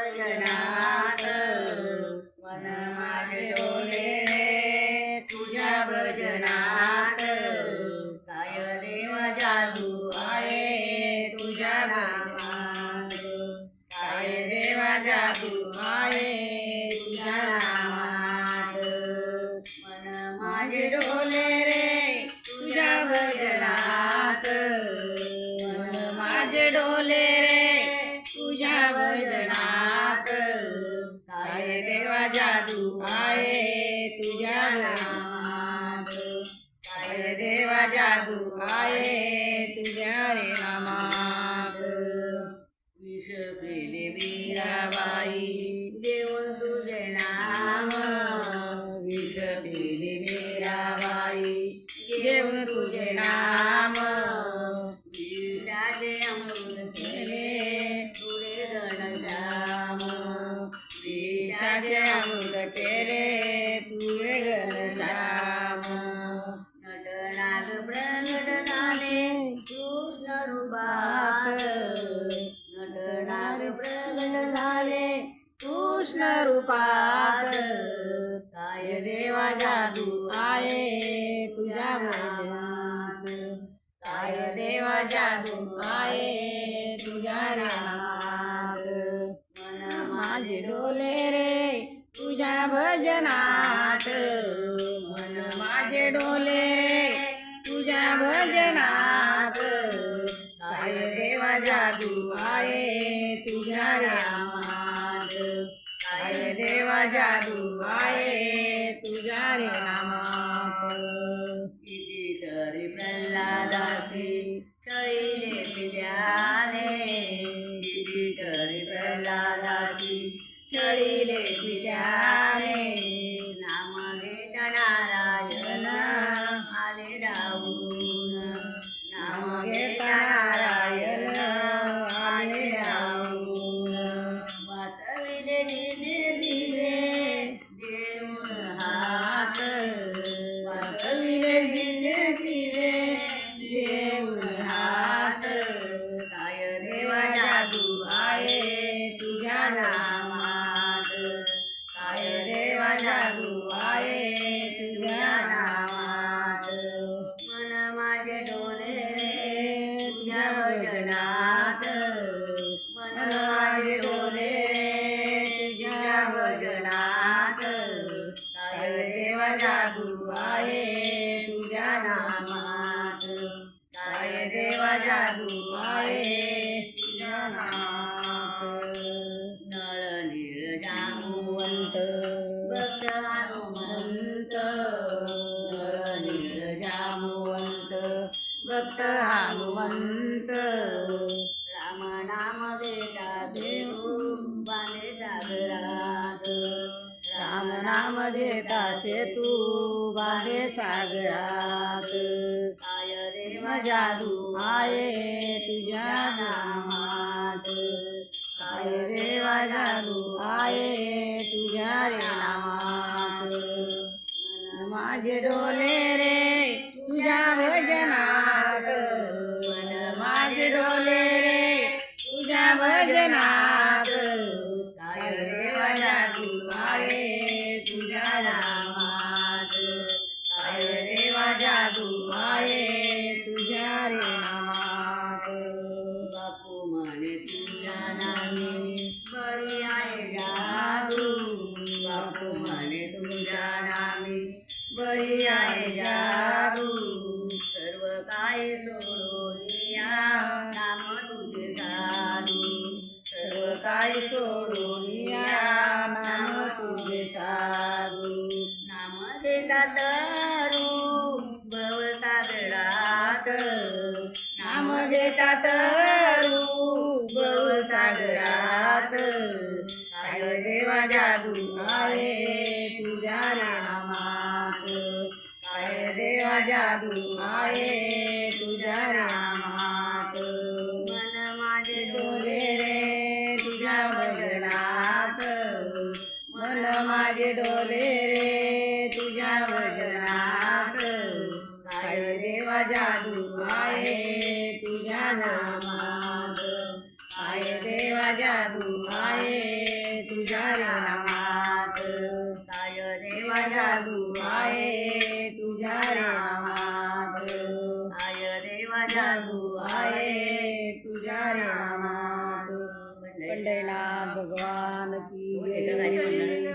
भजनात मन माझे डोले रे तुझ्या भजनात काय देवा जादू आहे तुझ्या नामात काय देवा जादू आहे तुझ्या नामात मन माझे डोले रे तुझ्या भजनात मन माझे डोले रे तुझ्या भजनात काय देवा जादू आहे तुझ्या नामात काय देवा जादू आहे तुझ्या रे नामात विष पेले मीराबाई देऊन तुझे नाम विष पेले मीराबाई देऊन तुझे नाम विषाचे अमृत केले तुझे घनश्याम विषाचे अमृत केले तुझे घनश्याम नटनाग प्रगट झाले कृष्ण रूपात नटनाग प्रगट झाले कृष्ण रूपात काय देवा जादू आहे तुझ्या भजनात काय देवा जादू आहे तुझ्या नामात मन माझे डोले रे तुझ्या भजनात मन माझे डोले रे तुझ्या भजनात काय देवा जादू आहे तुझ्या नामात काय देवा जादू आहे तुझ्या रे नामात कितीतरी प्रल्हादासी छळीले पित्याने कितीतरी प्रल्हादासी छळीले पित्याने नाम घेता नारायण आले धावून नाम घेता नारायण आले धावून वाचविले दिले दिले देऊन हात वाचविले दिले दिले देऊन हात काय देवा जादू आहे तुझ्या नामात काय देवा जादू आहे तुझ्या नामात मन माझे डोले रे तुझ्या भजनात मन माझे डोले रे तुझ्या भजनात काय देवा जादू आहे तुझ्या नामात काय देवा जादू आहे तुझ्या नामात नळ नीळ जामुवंत भक्त हनुमंत नळ नीळ जामुवंत भक्त हनुमंत राम नाम देता देऊ बांधे सागरात राम नाम देता सेतू बांधे सागरात काय देवा जादू आहे तुझ्या नामात काय देवा जादू आहे तुझ्या रे नामात मन माझे डोले रे तुझ्या भजनात मन माझे डोले रे तुझ्या भजनात काय देवा जादू आहे तुझ्या नामात काय देवा जादू आहे तुझ्या रे नामात बापू म्हणे तुझ्या नामी बरी आहे जादू बापू म्हणे तुझ्या नामी बरी आहे जादू सर्व काय सोडून या नाम तुझे साधू सर्व काय सोडून या नाम तुझे साधू नाम देता तरू भवसागरात नाम देता तरू भवसागरात काय देवा जादू आहे तुझ्या नामात काय देवा जादू आहे तुझ्या नामात मन माझे डोले रे तुझ्या भजनात मन माझे डोले रे तुझ्या भजनात काय देवा जादू आहे तुझ्या नामात काय देवा जादू आहे देवा जादू आहे तुझ्या नामात आय देवा जादू आहे तुझ्या नामात पंढरीनाथ भगवान की जय.